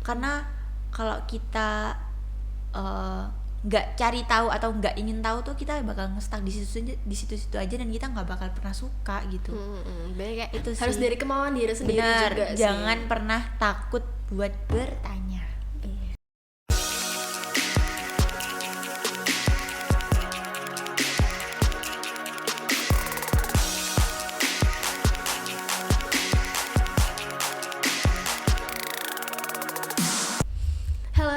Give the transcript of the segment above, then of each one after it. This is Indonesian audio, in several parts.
Karena kalau kita nggak cari tahu atau nggak ingin tahu tuh kita bakal nge-stuck di situ-situ aja dan kita nggak bakal pernah suka gitu. Berarti kayak Itu harus sih. dari kemauan diri sendiri Benar, juga sih. jangan pernah takut buat bertanya.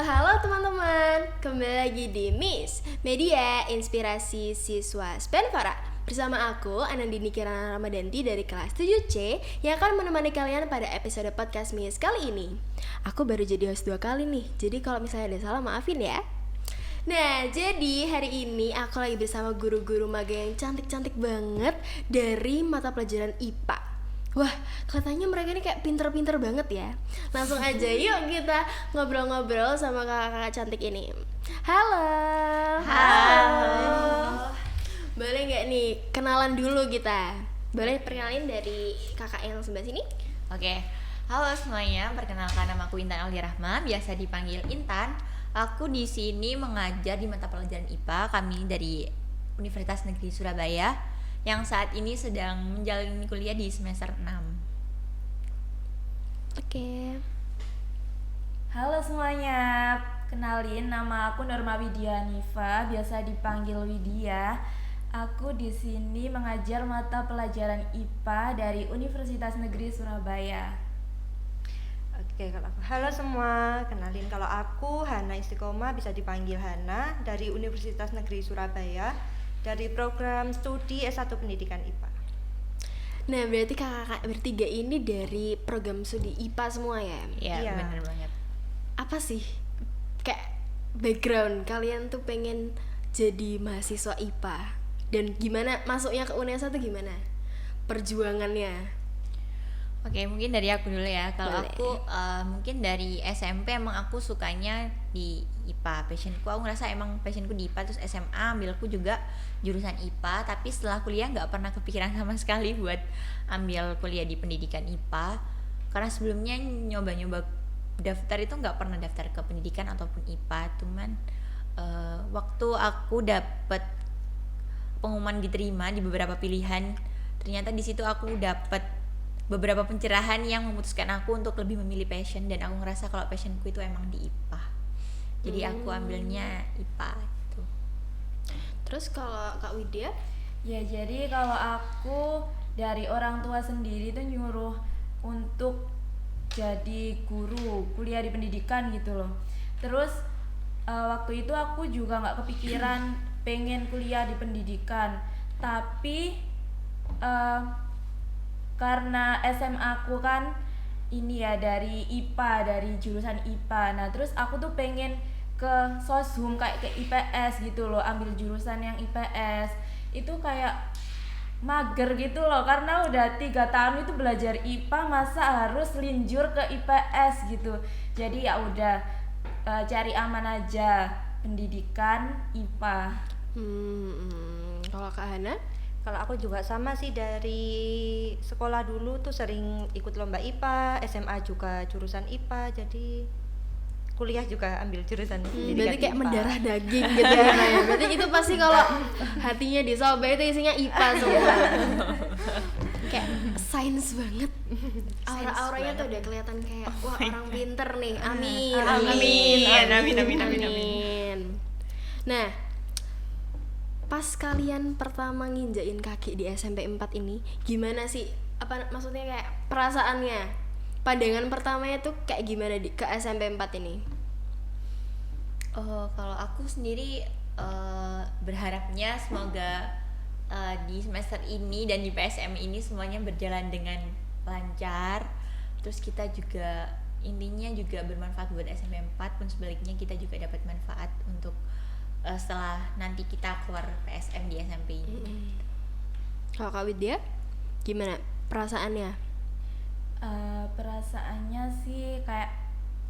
Halo teman-teman, kembali lagi di Miss Media Inspirasi Siswa Spenvara. Bersama aku, Anandini Kirana Ramadanti dari kelas 7C yang akan menemani kalian pada episode podcast Miss kali ini. Aku baru jadi host 2 kali nih, jadi kalau misalnya ada salah maafin ya. Nah, jadi hari ini aku lagi bersama guru-guru magang yang cantik-cantik banget dari mata pelajaran IPA. Wah, katanya mereka ini kayak pinter-pinter banget ya. Langsung aja yuk kita ngobrol-ngobrol sama kakak-kakak cantik ini. Halo. Boleh nggak nih kenalan dulu kita? Boleh perkenalin dari kakak yang sebelah sini? Oke, halo semuanya, perkenalkan nama aku Intan Aulia Rahma, biasa dipanggil Intan. Aku di sini mengajar di mata pelajaran IPA, kami dari Universitas Negeri Surabaya yang saat ini sedang menjalani kuliah di semester 6. Oke. Halo semuanya, kenalin nama aku Norma Widya Nifa, biasa dipanggil Widya. Aku di sini mengajar mata pelajaran IPA dari Universitas Negeri Surabaya. Oke, kalau aku halo semua, kenalin kalau aku Hana Istiqomah, bisa dipanggil Hana, dari Universitas Negeri Surabaya, dari program studi S1 Pendidikan IPA. Nah, berarti kakak bertiga ini dari program studi IPA semua ya? Iya, Iya. bener banget. Apa sih kayak background kalian tuh pengen jadi mahasiswa IPA? Dan gimana masuknya ke UNESA tuh gimana? Perjuangannya? Oke, mungkin dari aku dulu ya. Kalau Boleh. aku mungkin dari SMP emang aku sukanya di IPA. Aku ngerasa emang passionku di IPA. Terus SMA ambilku juga jurusan IPA. Tapi setelah kuliah nggak pernah kepikiran sama sekali buat ambil kuliah di pendidikan IPA. Karena sebelumnya nyoba-nyoba daftar itu nggak pernah daftar ke pendidikan ataupun IPA. Cuman waktu aku dapet pengumuman diterima di beberapa pilihan, ternyata di situ aku dapet beberapa pencerahan yang memutuskan aku untuk lebih memilih passion, dan aku ngerasa kalau passionku itu emang di IPA. Jadi aku ambilnya IPA itu. Terus kalau Kak Widya? Ya, jadi kalau aku dari orang tua sendiri tuh nyuruh untuk jadi guru, kuliah di pendidikan gitu loh. Terus waktu itu aku juga nggak kepikiran pengen kuliah di pendidikan, tapi karena SMA aku kan ini ya dari IPA, dari jurusan IPA. Nah, terus aku tuh pengen ke Soshum kayak ke IPS gitu loh, ambil jurusan yang IPS. Itu kayak mager gitu loh, karena udah 3 tahun itu belajar IPA, masa harus linjur ke IPS gitu. Jadi ya udah cari aman aja, pendidikan IPA. Kalau Kak Hana? Kalau aku juga sama sih, dari sekolah dulu tuh sering ikut lomba IPA, SMA juga jurusan IPA, jadi kuliah juga ambil jurusan pendidikan Berarti kayak IPA. mendarah daging gitu ya, Kak ya. Berarti itu pasti kalau hatinya disobek itu isinya IPA semua. Kayak sains banget. Aura-auranya tuh udah kelihatan kayak wah orang pinter nih. Amin. Amin. Nah, pas kalian pertama nginjain kaki di SMP 4 ini, gimana sih? Apa maksudnya kayak perasaannya? Pandangan pertamanya tuh kayak gimana ke SMP 4 ini? Kalau aku sendiri berharapnya semoga di semester ini dan di PSM ini semuanya berjalan dengan lancar. Terus kita juga intinya juga bermanfaat buat SMP 4, pun sebaliknya kita juga dapat manfaat untuk setelah nanti kita keluar PSM di SMP ini. Kalau Kak Widya, gimana perasaannya? Perasaannya sih kayak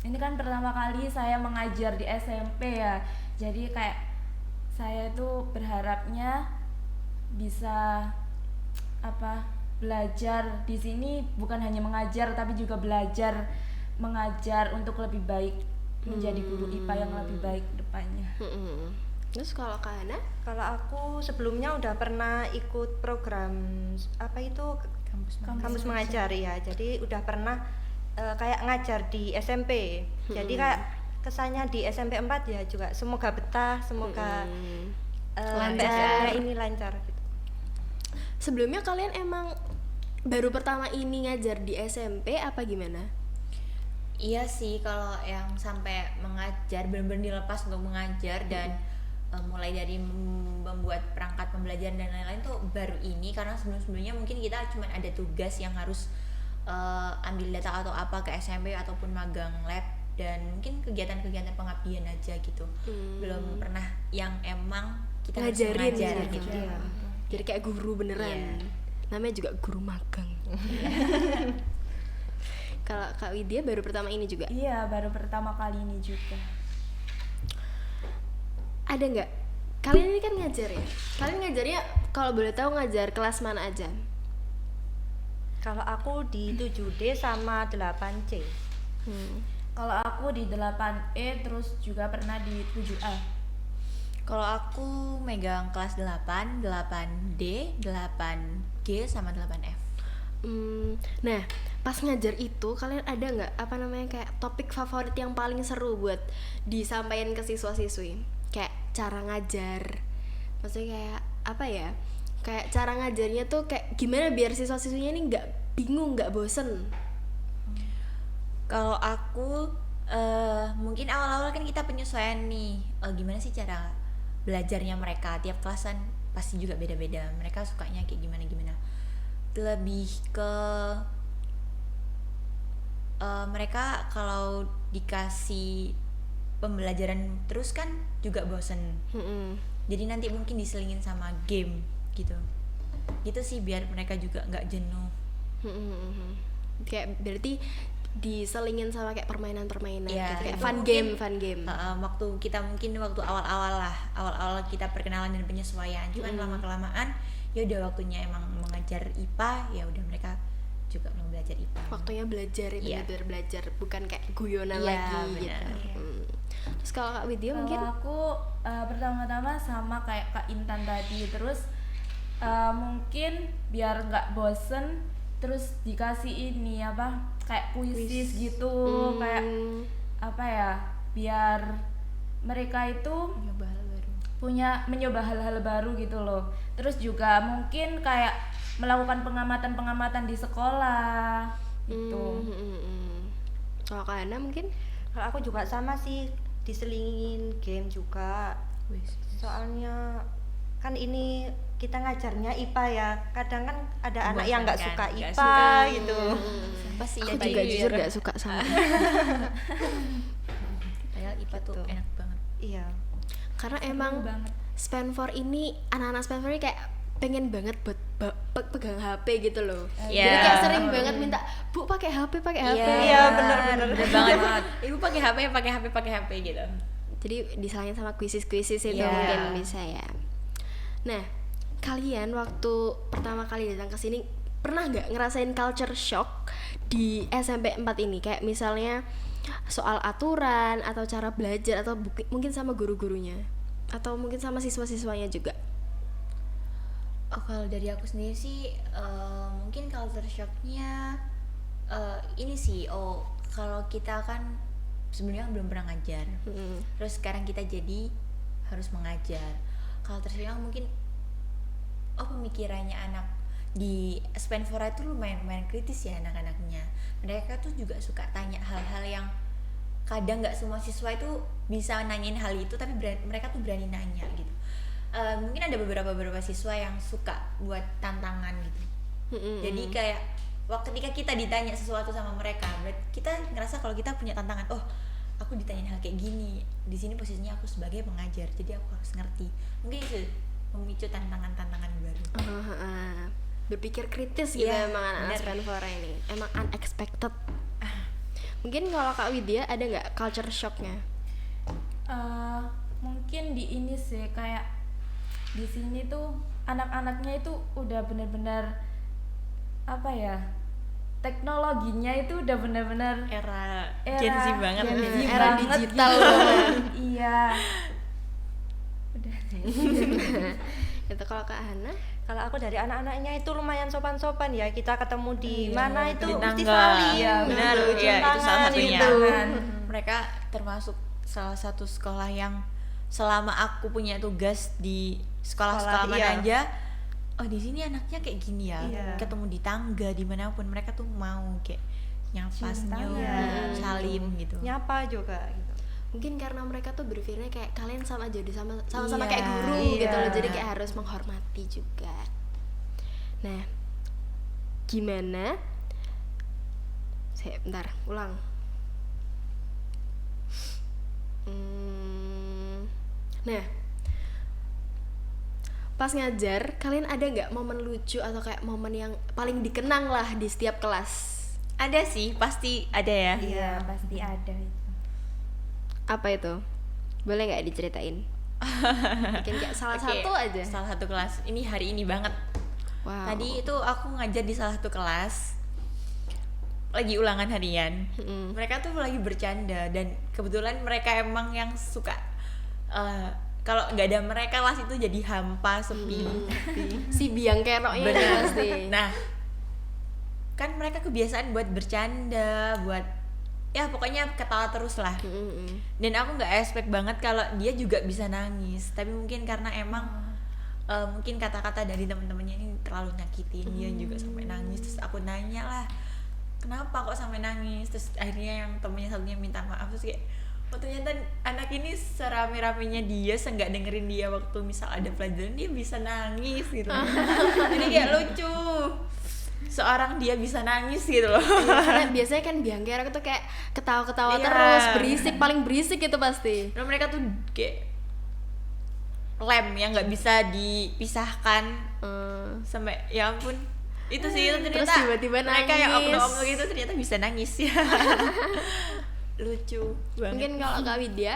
ini kan pertama kali saya mengajar di SMP ya, jadi kayak saya tuh berharapnya bisa belajar di sini bukan hanya mengajar tapi juga belajar mengajar untuk lebih baik, menjadi guru IPA yang lebih baik depannya. Terus kalau Kak Hana? Kalau aku sebelumnya udah pernah ikut program apa itu kampus mengajar ya. Jadi udah pernah kayak ngajar di SMP. Jadi kayak kesannya di SMP 4 ya juga semoga betah, semoga Lancar. ini lancar gitu. Sebelumnya kalian emang baru pertama ini ngajar di SMP apa gimana? Iya sih, kalau yang sampai mengajar benar-benar dilepas untuk mengajar dan mulai dari membuat perangkat pembelajaran dan lain-lain tuh baru ini, karena sebelum-sebelumnya mungkin kita cuma ada tugas yang harus ambil data atau apa ke SMP ataupun magang lab dan mungkin kegiatan-kegiatan pengabdian aja gitu. Belum pernah yang emang kita harus Ngajarin mengajar gitu. gitu. Iya. Jadi kayak guru beneran. Iya. Namanya juga guru magang. Kalau Kak Widya baru pertama ini juga. Iya, baru pertama kali ini juga. Ada nggak? Kalian ini kan ngajar ya. Kalian ngajarnya kalau boleh tahu ngajar kelas mana aja? Kalau aku di 7D sama 8C. Kalau aku di 8E terus juga pernah di 7A. Kalau aku megang kelas 8, 8D, 8G sama 8F. Nah, pas ngajar itu kalian ada nggak apa namanya kayak topik favorit yang paling seru buat disampaikan ke siswa-siswi? Kayak cara ngajar, maksudnya kayak apa ya? Kayak cara ngajarnya tuh kayak gimana biar siswa-siswinya ini nggak bingung, nggak bosen? Kalau aku mungkin awal-awal kan kita penyesuaian nih, gimana sih cara belajarnya mereka, tiap kelas kan pasti juga beda-beda, mereka sukanya kayak gimana-gimana. Lebih ke mereka kalau dikasih pembelajaran terus kan juga bosen, jadi nanti mungkin diselingin sama game gitu sih biar mereka juga nggak jenuh. Kayak berarti diselingin sama kayak permainan-permainan Iya, gitu, kayak itu fun mungkin, game. waktu kita mungkin waktu awal-awal kita perkenalan dan penyesuaian, cuman lama-kelamaan ya udah waktunya emang mengajar IPA, ya udah mereka juga mau belajar IPA. Waktunya belajar, ya Iya. benar-benar belajar, bukan kayak guyonan Iya, lagi benar. gitu. Terus kalau Kak Widya mungkin Kalau aku pertama-tama sama kayak Kak Intan tadi, terus mungkin biar nggak bosen terus dikasih ini apa kayak kuisis gitu, kayak apa ya, biar mereka itu Nyoba hal baru. mencoba hal-hal baru gitu loh. Terus juga mungkin kayak melakukan pengamatan-pengamatan di sekolah gitu. Kalau Kak Hana mungkin Kalau aku juga sama sih, diselingin game juga. Soalnya kan ini kita ngajarnya IPA ya, kadang kan ada anak yang nggak Membosankan, suka nggak IPA suka. gitu. Pasti aku ya, juga Bayu, jujur ya. gak suka sama Padahal IPA tuh Gitu. enak banget. Iya. karena emang banget. Stanford ini anak-anak Stanford ini kayak pengen banget buat pegang HP gitu loh. Iya. Jadi kayak sering banget minta, "Bu, pakai HP." Iya, bener-bener. Bener banget. Ibu pakai HP gitu. Jadi disalahnya sama kuisis itu Iya. mungkin bisa ya. Nah, kalian waktu pertama kali datang ke sini pernah nggak ngerasain culture shock di SMP 4 ini? Kayak misalnya soal aturan atau cara belajar atau mungkin sama guru-gurunya atau mungkin sama siswa-siswanya juga. Oh, kalau dari aku sendiri sih mungkin culture shocknya ini sih, kalau kita kan sebelumnya belum pernah ngajar, terus sekarang kita jadi harus mengajar. Culture shocknya mungkin pemikirannya anak di Spenfora itu lumayan kritis ya anak-anaknya. Mereka tuh juga suka tanya hal-hal yang kadang nggak semua siswa itu bisa nanyain hal itu, tapi mereka tuh berani nanya gitu. Mungkin ada beberapa siswa yang suka buat tantangan gitu. Jadi kayak ketika kita ditanya sesuatu sama mereka, kita ngerasa kalau kita punya tantangan. Oh, aku ditanyain hal kayak gini. Di sini posisinya aku sebagai pengajar, jadi aku harus ngerti. Mungkin itu memicu tantangan baru. Berpikir kritis gitu Iya, emang anak-anak bener. Spenfora ini. Emang unexpected. Mungkin kalau Kak Widya ada nggak culture shocknya? Mungkin di ini sih kayak di sini tuh anak-anaknya itu udah benar-benar apa ya, teknologinya itu udah benar-benar Era Gen Z banget. Gen Z Era banget digital gitu. banget. Iya. Udah. Itu kalau Kak Hana? Kalau aku dari anak-anaknya itu lumayan sopan-sopan ya. Kita ketemu di mana itu Di mesti tangga. saling. Iya, benar. Cium Iya, itu salah tangan satunya. gitu. Mereka termasuk salah satu sekolah yang selama aku punya tugas di sekolah-sekolah Sekolah, mana iya. aja, oh di sini anaknya kayak gini ya. Iya. Ketemu di tangga dimanapun mereka tuh mau kayak nyapa, Cium senyum, tangan. salim gitu. Nyapa juga gitu. Mungkin karena mereka tuh berpikirnya kayak kalian sama aja, sama-sama Iya, kayak guru gitu iya. loh, jadi kayak harus menghormati juga. Nah, gimana? Bentar, ulang. Nah, pas ngajar, kalian ada nggak momen lucu atau kayak momen yang paling dikenang lah di setiap kelas? Ada sih, pasti ada ya. Iya, pasti ada itu. Apa itu? Boleh nggak diceritain? Mungkin kayak salah Oke, satu aja. Salah satu kelas. Ini hari ini banget. Wow. Tadi itu aku ngajar di salah satu kelas. Lagi ulangan harian. Mm-mm. Mereka tuh lagi bercanda dan kebetulan mereka emang yang suka kalau nggak ada mereka kelas itu jadi hampa, sepi. Si biang keroknya itu Bener. pasti. Nah, kan mereka kebiasaan buat bercanda, buat ya pokoknya ketawa terus lah. Mm-mm. Dan aku nggak expect banget kalau dia juga bisa nangis, tapi mungkin karena emang mungkin kata-kata dari teman-temannya ini terlalu nyakitin dia juga sampai nangis. Terus aku nanya lah, kenapa kok sampai nangis? Terus akhirnya yang temennya satunya minta maaf. Terus kayak, oh ternyata anak ini serame-ramenya dia, seenggak dengerin dia waktu misal ada pelajaran dia bisa nangis gitu. Jadi kayak lucu, seorang dia bisa nangis gitu loh. Karena biasanya kan biang kerok itu kayak ketawa-ketawa Iya. terus, berisik, paling berisik itu pasti. Dan mereka tuh kayak lem yang nggak bisa dipisahkan sampai ya ampun itu sih itu Terus ternyata tiba-tiba mereka yang nangis. oknum-oknum gitu ternyata bisa nangis ya. Lucu banget. Mungkin kalau Kak Widya,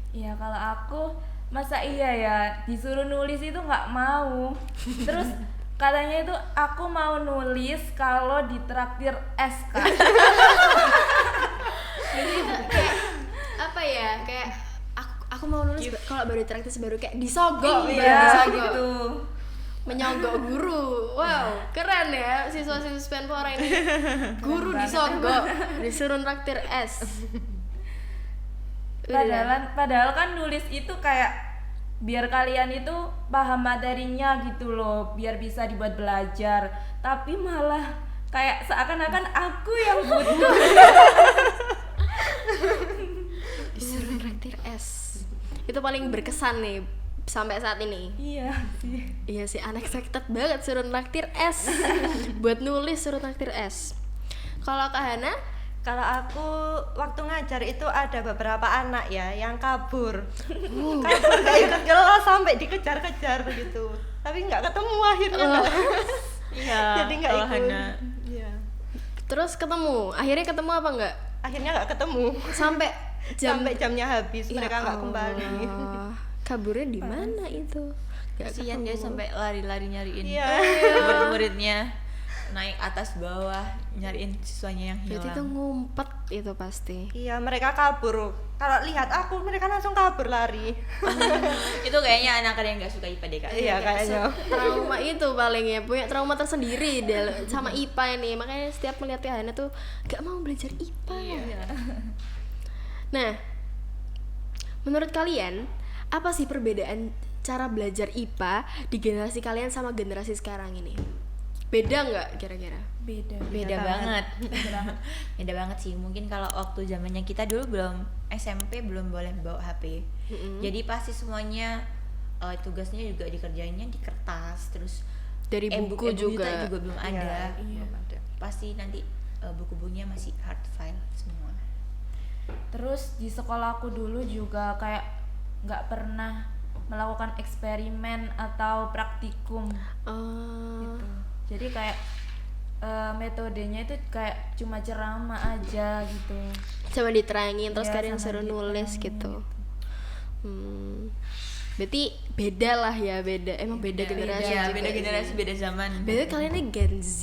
Iya, kalau aku masa iya ya disuruh nulis itu nggak mau. Terus katanya itu aku mau nulis kalau ditraktir es kan. kayak apa ya? Kayak aku mau nulis kalau baru traktis baru kayak disogok, baru Iya disogok. gitu. Menyogok guru. Wow, keren ya siswa-siswa Spenpora ini. Guru disogok, disuruh traktir es. Padahal kan nulis itu kayak biar kalian itu paham materinya gitu loh, biar bisa dibuat belajar. Tapi malah kayak seakan-akan aku yang butuh. Disuruh traktir es. Itu paling berkesan nih sampai saat ini. Iya sih. Iya sih, unexpected banget suruh traktir es. Buat nulis suruh traktir es. Kalau Kak Hana, Kalau aku waktu ngajar itu ada beberapa anak ya yang kabur, kabur gak ikut kelas sampai dikejar-kejar gitu, tapi nggak ketemu akhirnya. Iya. Jadi nggak kalau ikut. Hana Iya. terus ketemu. Akhirnya ketemu apa enggak? Akhirnya nggak ketemu Sampai sampai jamnya habis Ya mereka nggak kembali. Allah. Kaburnya di mana itu? Gak kasihan dia ketemu. sampai lari-lari nyariin Iya. murid-muridnya, naik atas bawah nyariin siswanya yang Berarti itu hilang. ngumpet itu pasti. Iya, mereka kabur. Kalau lihat aku mereka langsung kabur lari. Itu kayaknya anak yang nggak suka IPA deh kak. Iya kayaknya. Trauma itu paling ya, punya trauma tersendiri sama IPA ini. Makanya setiap melihat Kak Hana tuh gak mau belajar IPA. Iya. Nah, menurut kalian apa sih perbedaan cara belajar IPA di generasi kalian sama generasi sekarang ini? Beda nggak kira-kira? Beda banget. Beda banget sih. Mungkin kalau waktu zamannya kita dulu belum SMP belum boleh bawa HP. Jadi pasti semuanya tugasnya juga dikerjainnya di kertas, terus Dari buku juga. belum ada. Iya. Pasti nanti buku-bukunya masih hard file semua. Terus di sekolahku dulu juga kayak nggak pernah melakukan eksperimen atau praktikum Oh. gitu. Jadi kayak metodenya itu kayak cuma ceramah aja gitu. Cuma diterangin terus Iya, kalian sama suruh nulis diterangin gitu. Berarti beda lah ya, beda. Emang beda generasi Iya, juga beda sih. generasi, beda zaman. Beda kalian ini Gen Z,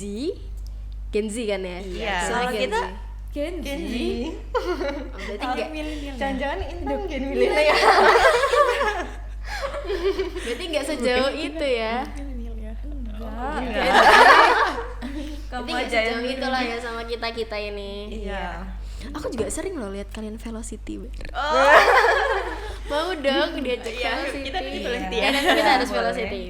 Gen Z kan ya? Iya. Semua Kalau Gen kita Z. Gen Z. Oh, berarti enggak, Jangan-jangan Intan Gen milenial. berarti enggak sejauh itu ya. Kamu Berarti nggak aja yang sejauh itu lah ya sama kita ini. Iya. Aku juga sering loh lihat kalian Velocity. Oh, Mau dong diajak Iya, Velocity. kita di Velocity Ya, ya. nanti kita harus Boleh. Velocity.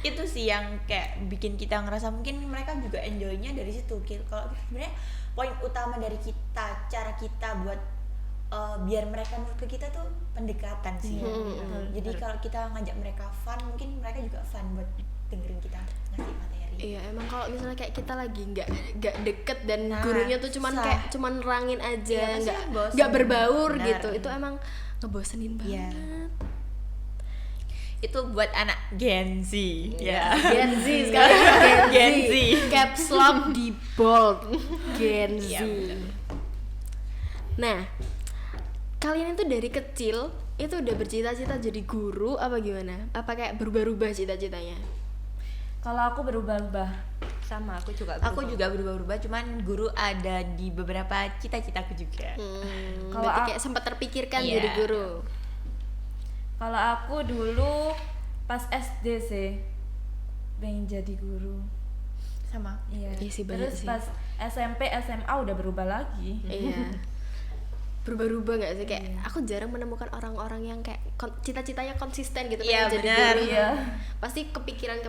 itu sih yang kayak bikin kita ngerasa mungkin mereka juga enjoynya dari situ. Kalau sebenarnya poin utama dari kita, cara kita buat biar mereka menurut ke kita tuh pendekatan sih. Jadi kalau kita ngajak mereka fun, mungkin mereka juga fun buat dengerin kita ngasih materi. Iya, emang kalau misalnya kayak kita lagi nggak deket dan Nah, gurunya tuh cuman susah. kayak cuman nerangin aja, Iya, pasti bosen. nggak berbaur Benar. gitu, itu emang ngebosenin banget. Iya. Itu buat anak Gen Z. Ya. Gen Z sekarang Gen Gen Z. Z. Caps lock di bold. Gen Z. Iya, bener. Nah, kalian itu dari kecil itu udah bercita-cita jadi guru apa gimana? Apa kayak berubah-ubah cita-citanya? Kalau aku berubah-ubah. Sama aku juga. Aku juga berubah-ubah, cuman guru ada di beberapa cita-citaku juga. Kalau Berarti kayak sempat terpikirkan Iya. jadi guru. Kalau aku dulu pas SD sih pengen jadi guru. Sama. Iya. Iya sih, banyak Terus sih. pas SMP SMA udah berubah lagi. Iya. Berubah-ubah nggak sih, kayak aku jarang menemukan orang-orang yang kayak cita-citanya konsisten gitu Iya, pengen jadi benar. guru. Iya. Pasti kepikiran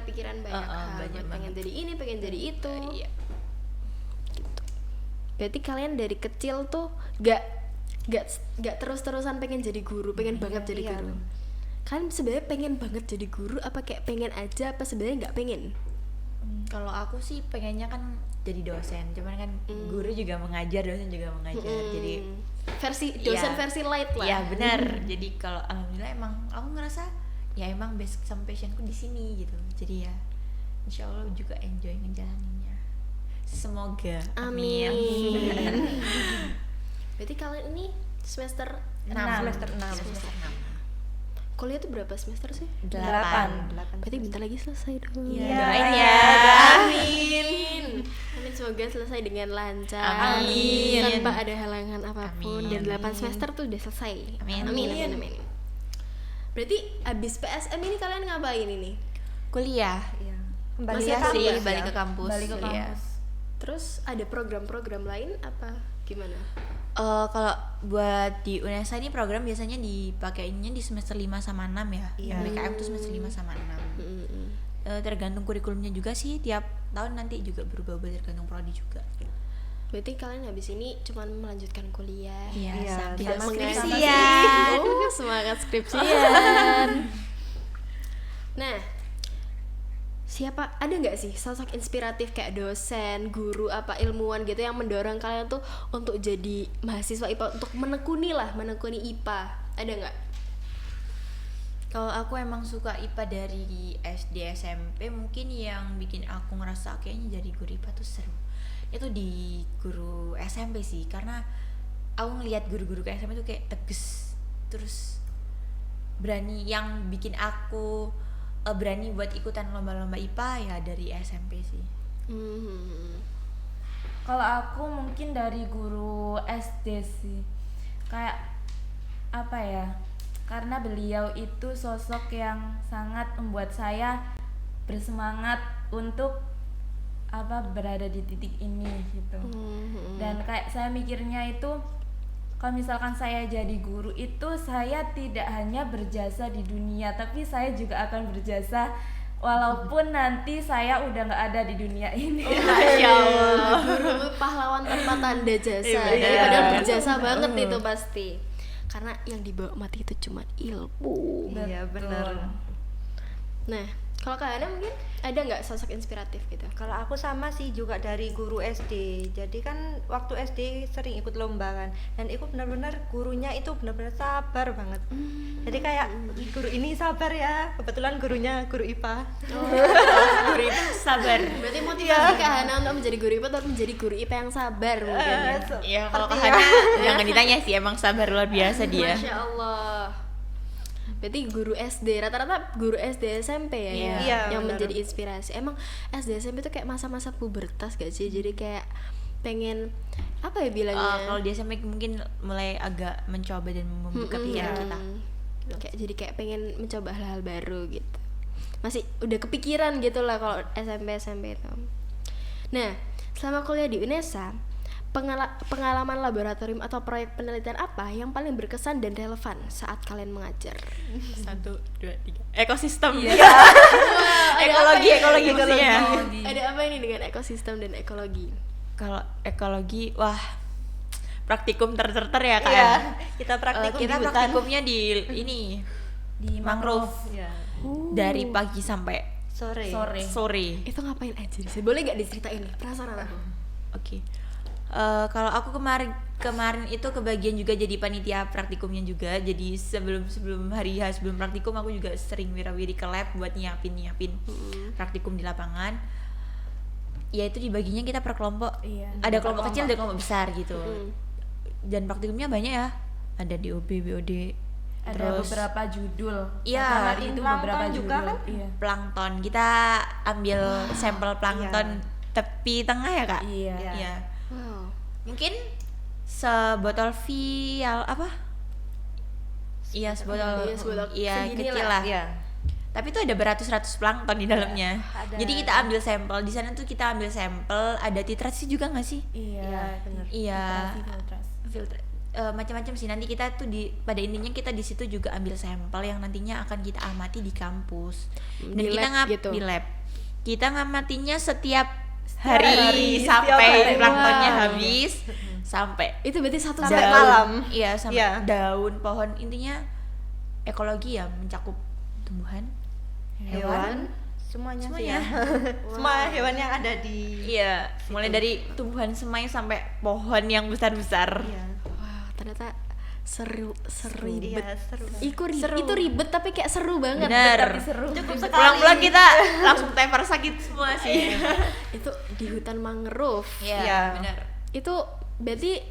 banyak hal, banyak pengen banget. jadi ini, pengen jadi itu. Iya. Gitu. Berarti kalian dari kecil tuh nggak terus-terusan pengen jadi guru, pengen banget jadi iya. guru. Kalian sebenarnya pengen banget jadi guru apa kayak pengen aja apa sebenarnya nggak pengen? Kalau aku sih pengennya kan jadi dosen, cuman kan guru juga mengajar, dosen juga mengajar. Jadi versi dosen Iya. versi light lah. ya benar. Jadi kalau alhamdulillah emang aku ngerasa ya emang basic sama passionku di sini gitu. Jadi ya insya Allah juga enjoy ngejalaninnya. Semoga. Amin. Berarti kalian ini semester 6. Semester 6. Semester 6. kuliah tuh berapa semester sih? 8. Berarti bentar lagi selesai dong. Iya, doain ya. Amin. Amin, semoga selesai dengan lancar. Amin. Tanpa ada halangan apapun. Amin. Dan 8 semester tuh udah selesai. Amin. Amin. Berarti abis PSM ini kalian ngapain ini? Kuliah. Iya. Kuliah ke sih, kampus balik ya. ke kampus. Balik ke kuliah. kampus. Terus ada program-program lain apa gimana? Kalau buat di UNESA ini program biasanya dipakainya di semester 5 sama 6 ya. Iya. BKM tuh semester 5 sama 6. Tergantung kurikulumnya juga sih, tiap tahun nanti juga berubah-ubah tergantung prodi juga. Berarti kalian habis ini cuman melanjutkan kuliah. Iya, Iya, Tidak sama skripsian. Semangat skripsian. Nah, ada nggak sih sosok inspiratif kayak dosen, guru, apa ilmuwan gitu yang mendorong kalian tuh untuk jadi mahasiswa IPA, untuk menekuni IPA? Ada nggak? Kalau aku emang suka IPA dari SD SMP, mungkin yang bikin aku ngerasa kayaknya jadi guru IPA tuh seru. Itu di guru SMP sih, karena aku ngelihat guru-guru ke SMP tuh kayak tegas, terus berani. Yang bikin aku berani buat ikutan lomba-lomba IPA ya dari SMP sih. Kalau aku mungkin dari guru SD sih, kayak apa ya, karena beliau itu sosok yang sangat membuat saya bersemangat untuk berada di titik ini gitu. Dan kayak saya mikirnya itu, kalau misalkan saya jadi guru itu saya tidak hanya berjasa di dunia, tapi saya juga akan berjasa walaupun nanti saya udah nggak ada di dunia ini. Masya Allah. Guru pahlawan tanpa tanda jasa. Iya. Padahal berjasa banget itu pasti. Karena yang dibawa mati itu cuma ilmu. Iya, benar. Nah, kalau kalian mungkin ada nggak sosok inspiratif gitu? Kalau aku sama sih juga dari guru SD. Jadi kan waktu SD sering ikut lomba kan, dan itu benar-benar gurunya itu benar-benar sabar banget. Jadi kayak guru ini sabar ya. Kebetulan gurunya guru IPA. Guru itu sabar. Berarti motivasi Kak Hana untuk menjadi guru IPA atau menjadi guru IPA yang sabar mungkin ya? Ya kalau Kak Sepertinya. Hana jangan ditanya sih, emang sabar luar biasa dia. Masya Allah. Berarti guru SD, rata-rata guru SD SMP ya, Iya. Iya, yang benar. menjadi inspirasi. Emang SD SMP tuh kayak masa-masa pubertas gak sih? Jadi kayak pengen apa ya bilangnya? Kalau di SMP mungkin mulai agak mencoba dan membuka pikiran kita. Kayak jadi kayak pengen mencoba hal-hal baru gitu. Masih udah kepikiran gitu lah kalau SMP itu. Nah, selama kuliah di UNESA, pengalaman laboratorium atau proyek penelitian apa yang paling berkesan dan relevan saat kalian mengajar? 1, 2, 3. Ekosistem. Wah, ada Ekologi, apa ini? ekologi maksudnya. Ekologi. Ada apa ini dengan ekosistem dan ekologi? Kalau ekologi, wah, praktikum terter ya kak. Iya, ya? kita praktikum Kita di hutan. praktikumnya di ini Di mangrove Iya. dari pagi sampai Sore. sore. Itu ngapain aja sih? Boleh gak diceritain? Penasaran aku. Oke. Kalau aku kemarin itu kebagian juga jadi panitia praktikumnya juga. Jadi sebelum hari H sebelum praktikum aku juga sering wirawiri ke lab buat nyiapin praktikum di lapangan. Ya itu dibaginya kita per kelompok. Iya. Ada kelompok kecil, ada kelompok besar gitu. Mm. Dan praktikumnya banyak ya. Ada DOB, BOD, Ada terus beberapa judul. Iya, Satu hari amatin itu plankton beberapa juga judul. kan? Iya. plankton. Kita ambil sampel plankton tepi tengah ya kak. Iya. Iya. Wow. Mungkin sebotol vial apa? Iya sebotol. Iya, sebotol Iya segini kecil lah. lah. Iya. Tapi itu ada beratus-ratus plankton di dalamnya. ada. Jadi kita ambil sampel di sana tuh kita ambil sampel. Ada titrasi juga nggak sih? Iya. Iya, benar. Iya. Filtrasi. Filter macam-macam sih. Nanti kita tuh pada intinya kita di situ juga ambil sampel yang nantinya akan kita amati di kampus. Dan Di kita lab gitu. di lab. Kita ngamatinya setiap hari, hari setiap sampai hari. planktonnya Wow. habis sampai Itu berarti satu Sampai daun. malam. Iya sampai Iya. daun pohon. Intinya ekologi ya mencakup tumbuhan, Hewan, semuanya sih Semuanya. ya. Semua hewan yang ada di iya mulai dari tumbuhan semai sampai pohon yang besar-besar. Iya. Wah, ternyata seru Iya, ribet. seru. Itu ribet tapi kayak seru banget. Bener. Tapi seru. Cukup sekali. Pulang-pulang kita langsung tepar sakit semua sih. Itu di hutan mangrove. Iya. benar. Itu berarti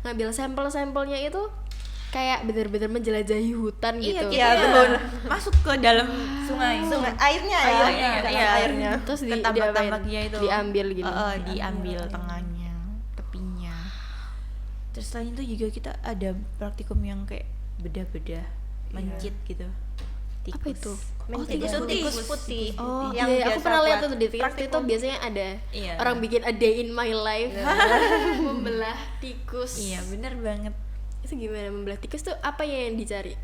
ngambil sampel-sampelnya itu kayak bener-bener menjelajahi hutan Iya, gitu. kita Iya, betul. masuk ke dalam Sungai. Sungai airnya ya. Airnya, Dalam iya. airnya. Terus ke tambak-tambaknya diapain? itu Diambil gini. diambil tengahnya, tepinya. Terus selain itu juga kita ada praktikum yang kayak bedah-bedah, mencit gitu. Apa itu? Mencit tikus itu putih. tikus putih. Oh, yang iya, aku biasa pernah lihat buat tuh di TikTok itu praktikum. biasanya ada Iya. orang bikin a day in my life membelah tikus. Iya, bener banget. Itu gimana membelah tikus tuh apa yang dicari?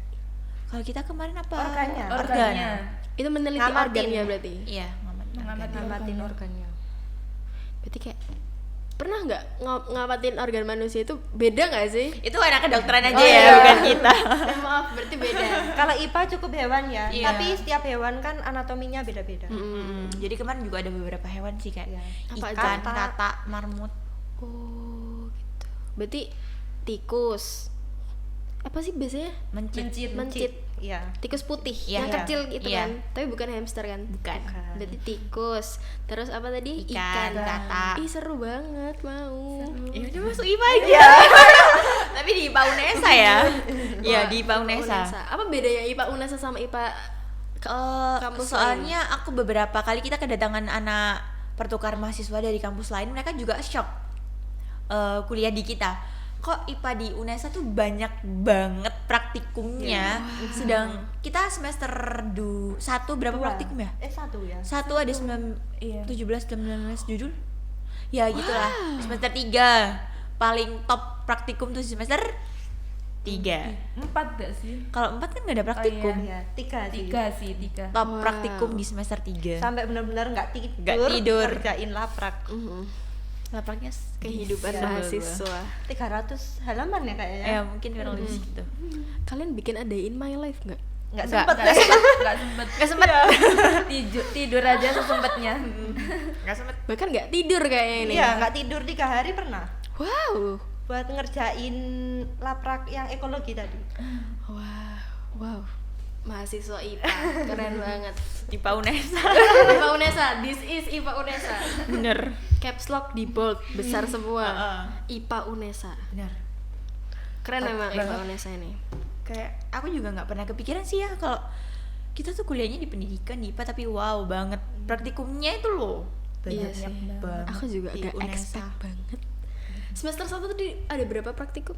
Kalau kita kemarin apa? Organnya. Organnya. Itu meneliti Ngamatin. organnya berarti. Iya, ngamatin. Ngamatin organnya. Berarti kayak pernah nggak ngamatin organ manusia itu beda nggak sih? Itu anak kedokteran aja Oh, ya, iya. bukan kita. Maaf, berarti beda. Kalau IPA cukup hewan ya, Iya. tapi setiap hewan kan anatominya beda-beda. Jadi kemarin juga ada beberapa hewan sih kayak Iya. Apa aja? ikan, katak, marmut. Oh, gitu. Berarti tikus. Apa sih biasanya? Mencit. Mencit. Iya. Tikus putih Iya. yang kecil itu Iya. kan. Tapi bukan hamster kan? Bukan. Berarti tikus. Terus apa tadi? Ikan, katak. Ih, seru banget, mau. Ya udah masuk IPA aja. Tapi di IPA UNESA ya. Iya, di IPA UNESA. Apa bedanya IPA UNESA sama IPA kampus Soalnya aku beberapa kali kita kedatangan anak pertukar mahasiswa dari kampus lain, mereka juga shock kuliah di kita. Kok IPA di UNESA tuh banyak banget praktikumnya, sedang kita semester 1 berapa Dua. praktikum ya? Satu ya. Satu ada 17 Iya. 19 judul. Ya gitulah. Semester 3 paling top praktikum tuh semester 3. 4 gak sih? Kalau 4 kan nggak ada praktikum. Iya, tiga sih. 3 sih, 3. Top Wow. praktikum di semester 3. Sampai benar-benar nggak tidur, Nggak tidur. kerjain laprak. Lapaknya kehidupan mahasiswa. 300 halaman ya kayaknya. Ya mungkin kurang lebih segitu. Kalian bikin a day in my life nggak? Nggak Nggak. sempet. Gak sempet. Gak sempet. Tidur aja sesempetnya. Gak sempet. Bahkan nggak tidur kayaknya ini. Iya, nggak tidur 3 hari pernah. Wow. Buat ngerjain laprak yang ekologi tadi. Wow. Mahasiswa IPA, keren banget. IPA UNESA. IPA UNESA, this is IPA UNESA. Bener. Caps lock di bold, besar semua. IPA UNESA. Bener. Keren memang IPA UNESA ini. kayak aku juga nggak pernah kepikiran sih ya kalau kita tuh kuliahnya di pendidikan di IPA, tapi wow banget praktikumnya itu loh Iya banyak sih. banget. Aku juga di agak UNESA. expect banget. Semester 1 tuh ada berapa praktikum?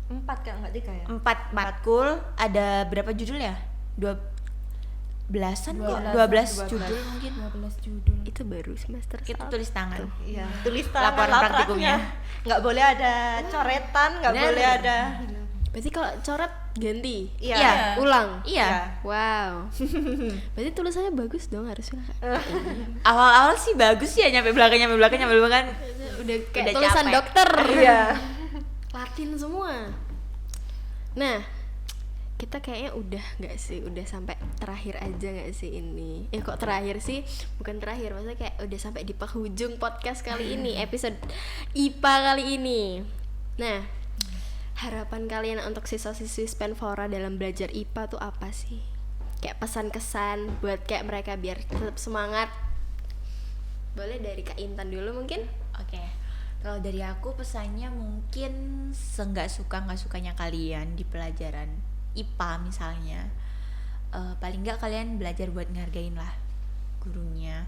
4 kan, nggak 3 ya? 4 matkul, ada berapa judul ya? 12-an kok, 12 judul mungkin. 12 judul. Itu baru semester Itu 1. tulis tangan. Iya, tulis tangan Laporan lapraknya. praktikumnya. Nggak boleh ada coretan, nggak Bener. boleh ada. Berarti kalau coret ganti. Iya. Iya. Ulang. Iya. Wow. Berarti tulisannya bagus dong harusnya. Awal-awal sih bagus ya, nyampe belakang. Udah kayak Udah tulisan capek. dokter. Iya. Latin semua. Nah, kita kayaknya udah nggak sih, udah sampai terakhir aja nggak sih ini? Kok terakhir sih? Bukan terakhir, maksudnya kayak udah sampai di penghujung podcast kali ini, episode IPA kali ini. Nah, harapan kalian untuk siswa-siswi Spenfora dalam belajar IPA tuh apa sih? Kayak pesan-kesan buat kayak mereka biar tetap semangat. Boleh dari Kak Intan dulu mungkin? Oke. Kalau dari aku pesannya mungkin nggak sukanya kalian di pelajaran IPA misalnya, paling nggak kalian belajar buat ngehargain lah gurunya,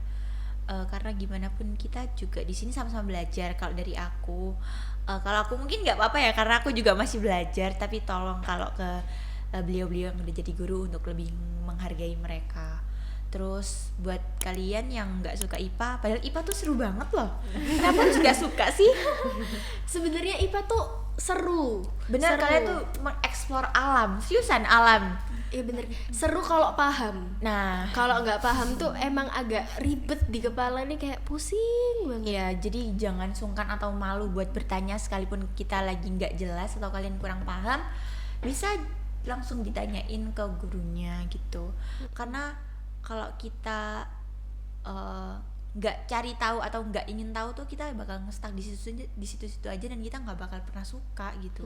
karena gimana pun kita juga di sini sama-sama belajar. Kalau dari aku, kalau aku mungkin nggak apa-apa ya karena aku juga masih belajar, tapi tolong kalau ke beliau-beliau yang udah jadi guru untuk lebih menghargai mereka. Terus buat kalian yang nggak suka IPA, padahal IPA tuh seru banget loh. Kenapa harus nggak suka sih? Sebenarnya IPA tuh seru. Bener, Seru. kalian tuh mengeksplor alam, seriusan alam. Iya bener, seru kalau paham. Nah, Kalau nggak paham tuh emang agak ribet di kepala nih, kayak pusing banget. ya jadi jangan sungkan atau malu buat bertanya sekalipun kita lagi nggak jelas atau kalian kurang paham, bisa langsung ditanyain ke gurunya gitu. Karena kalau kita nggak cari tahu atau nggak ingin tahu tuh kita bakal ngestak di situ aja dan kita nggak bakal pernah suka gitu.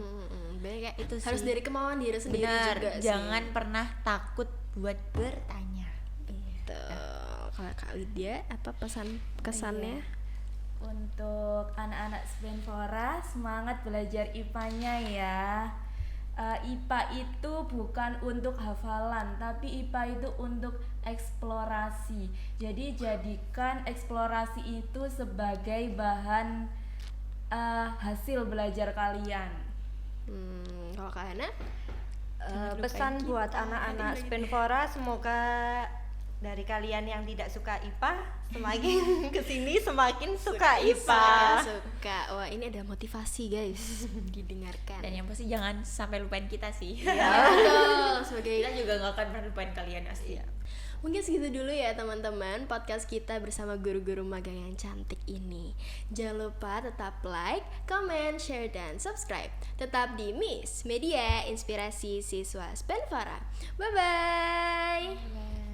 Bener, kayak Itu harus sih. dari kemauan diri sendiri Benar, juga sih. jangan pernah takut buat bertanya. Gitu. Kalau Kak Lydia apa pesan kesannya? Untuk anak-anak Spenfora, semangat belajar IPA-nya ya. IPA itu bukan untuk hafalan, tapi IPA itu untuk eksplorasi. Jadi jadikan eksplorasi itu sebagai bahan hasil belajar kalian. Kalau Kak Hana? Pesan buat anak-anak Spenfora, semoga dari kalian yang tidak suka IPA semakin kesini semakin suka IPA. Suka. Wah, ini ada motivasi guys. Didengarkan. Dan yang pasti jangan sampai lupain kita sih. Betul, sebagai Kita juga nggak akan pernah lupain kalian asli. mungkin segitu dulu ya teman-teman podcast kita bersama guru-guru magang yang cantik ini. Jangan lupa tetap like, comment, share, dan subscribe. Tetap di Miss Media Inspirasi Siswa Spenfora. Bye-bye.